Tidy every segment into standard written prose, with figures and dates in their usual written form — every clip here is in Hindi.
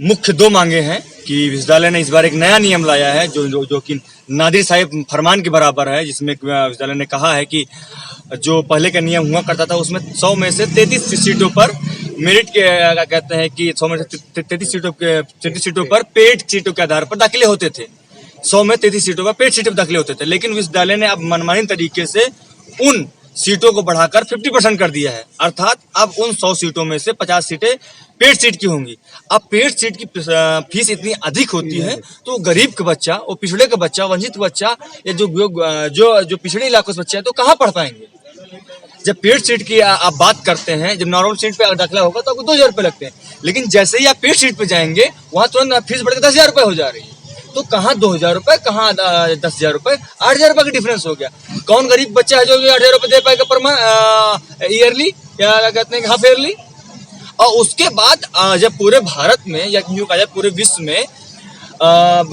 मुख्य दो मांगे हैं कि विश्वविद्यालय ने इस बार एक नया नियम लाया है जो कि नादिर साहिब फरमान के बराबर है, जिसमें विश्वविद्यालय ने कहा है कि जो पहले का नियम हुआ करता था उसमें 100 में से 33 सीटों पर मेरिट के कहते हैं कि 100 में से 33 सीटों पर पेड सीटों के आधार पर दाखिले होते थे। 100 में 33 सीटों पर पेड सीटों पर दाखिले होते थे, लेकिन विश्वविद्यालय ने अब मनमानी तरीके से उन सीटों को बढ़ाकर 50% कर दिया है। अर्थात अब उन 100 सीटों में से 50 सीटें पेड सीट की होंगी। अब पेड सीट की फीस इतनी अधिक होती है तो गरीब का बच्चा, वो पिछड़े का बच्चा, वंचित बच्चा या जो पिछड़े इलाकों से बच्चा है तो कहाँ पढ़ पाएंगे। जब पेड सीट की आप बात करते हैं, जब नॉर्मल सीट पे दाखिला होगा तो आपको 2000 रुपये लगते हैं, लेकिन जैसे ही आप पेड सीट पे जाएंगे वहां तुरंत फीस बढ़कर 10,000 रुपये हो जा रही है। तो कहाँ 2,000 रुपये, कहाँ 10,000 रुपये, 8,000 रुपये का डिफरेंस हो गया। कौन गरीब बच्चा है जो 8,000 रुपये दे पाएगा पर ईयरली या कहते हैं हाफ ईयरली। और उसके बाद जब पूरे भारत में या यूँ कहा जाए पूरे विश्व में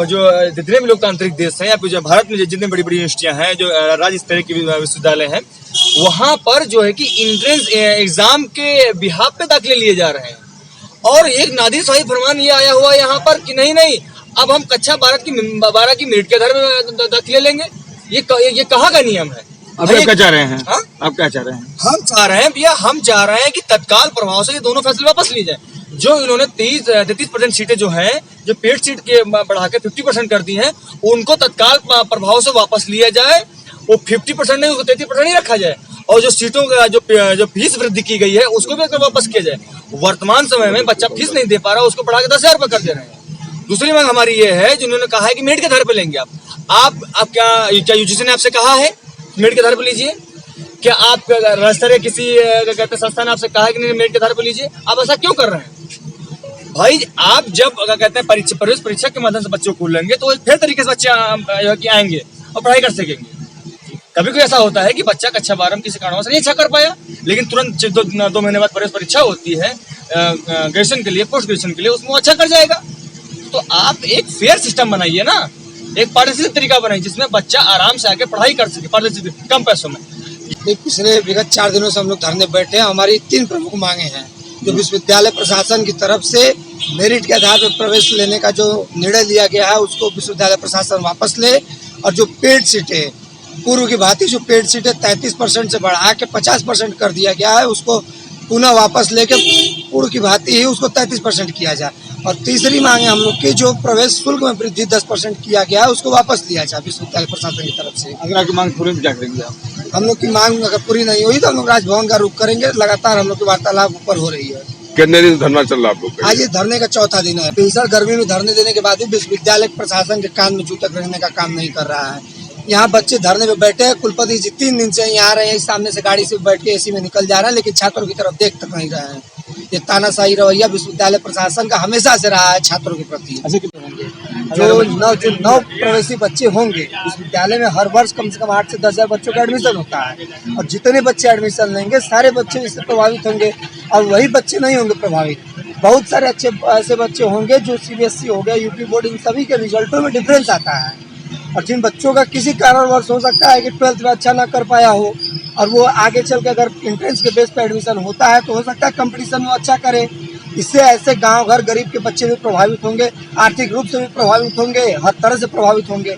जो जितने भी लोकतांत्रिक देश हैं या फिर जो भारत में जितने बड़ी बड़ी यूनिवर्सिटियां हैं, जो राज्य स्तरीय के विश्वविद्यालय हैं, वहां पर जो है कि एंट्रेंस एग्जाम के बिहाफ पे दाखिले लिए जा रहे हैं। और एक नादिर साहिब फरमान ये आया हुआ यहाँ पर कि नहीं अब हम कक्षा 12 की मेरिट के आधार पर दाखिले लेंगे। ये कहाँ का नियम है? आप क्या चाह रहे हैं? आप क्या चाह रहे हैं? हम चाह रहे हैं कि तत्काल प्रभाव से ये दोनों फैसले वापस लिए जाए। जो इन्होंने 33% सीटें जो हैं, जो पेड सीट के बढ़ा के 50% कर दी हैं, उनको तत्काल प्रभाव से वापस लिया जाए। वो 50% नहीं, उसको 33% ही रखा जाए। और जो सीटों का जो फीस वृद्धि की गई है उसको भी वापस किया जाए। वर्तमान समय में बच्चा फीस नहीं दे पा रहा, उसको बढ़ा के 10,000 रुपये कर दे रहे हैं। दूसरी मांग हमारी ये है, जिन्होंने कहा है कि मेरिट के आधार पर लेंगे आप क्या यूजीसी ने आपसे कहा है मेरिट के आधार पर लीजिए? क्या आप राज्य किसी कहते संस्था ने आपसे कहा है कि नहीं मेरिट के आधार पर लीजिए? आप ऐसा क्यों कर रहे हैं भाई? आप जब कहते हैं प्रवेश परीक्षा के माध्यम से बच्चों को लेंगे तो फिर तरीके से बच्चे आएंगे और पढ़ाई कर सकेंगे। कभी कोई ऐसा होता है कि बच्चा कक्षा 12 में किसी कारणवश नहीं अच्छा कर पाया, लेकिन तुरंत 2 महीने बाद प्रवेश परीक्षा होती है ग्रेजुएशन के लिए, पोस्ट ग्रेजुएशन के लिए, उसमें अच्छा कर जाएगा। तो आप एक फेयर सिस्टम बनाइए ना, एक पारदर्शी तरीका बनाइए जिसमें बच्चा आराम से आके पढ़ाई कर सके पारदर्शी कम पैसों में। पिछले विगत 4 दिनों से हम लोग धरने बैठे हैं। हमारी 3 प्रमुख मांगे हैं जो विश्वविद्यालय प्रशासन की तरफ से मेरिट के आधार पर प्रवेश लेने का जो निर्णय लिया गया है उसको विश्वविद्यालय प्रशासन वापस ले, और जो पेड सीटें पूर्व की भांति जो पेड सीटें 33% से बढ़ा के 50% कर दिया गया है उसको पुनः वापस लेके पूर्व की भांति ही उसको 33% किया जाए। और तीसरी मांग है हम लोग की, जो प्रवेश शुल्क में वृद्धि 10% किया गया है उसको वापस लिया जाए विश्वविद्यालय प्रशासन की तरफ से। अगर आपकी मांग पूरी क्या करेंगे आप? हम लोग की मांग अगर पूरी नहीं हुई तो हम लोग राजभवन का रुख करेंगे। लगातार हम लोग की वार्तालाप ऊपर हो रही है। कितने दिन धरना चल रहा है आप लोग? आज ये धरने का 4था दिन है। भीषण गर्मी में धरने देने के बाद भी विश्वविद्यालय प्रशासन के कान में जू तक रहने का काम नहीं कर रहा है। यहाँ बच्चे धरने पे बैठे हैं, कुलपति जी 3 दिन से यहाँ रहे हैं, सामने से गाड़ी से बैठ के एसी में निकल जा रहे हैं, लेकिन छात्रों की तरफ देख तक नहीं रहे हैं। ये तानाशाही रवैया विश्वविद्यालय प्रशासन का हमेशा से रहा है छात्रों के प्रति। जो नौ प्रवेशी बच्चे होंगे विश्वविद्यालय में हर वर्ष कम से कम 8 से 10,000 बच्चों का एडमिशन होता है, और जितने बच्चे एडमिशन लेंगे सारे बच्चे इससे प्रभावित होंगे। और वही बच्चे नहीं होंगे प्रभावित, बहुत सारे अच्छे ऐसे बच्चे होंगे जो CBSE हो गया, यूपी बोर्ड, इन सभी के रिजल्टों में डिफरेंस आता है। और जिन बच्चों का किसी कारणवश हो सकता है कि 12th में अच्छा ना कर पाया हो और वो आगे चल के अगर एंट्रेंस के बेस पे एडमिशन होता है तो हो सकता है कंपटीशन में अच्छा करे। इससे ऐसे गांव घर गरीब के बच्चे भी प्रभावित होंगे, आर्थिक रूप से भी प्रभावित होंगे, हर तरह से प्रभावित होंगे।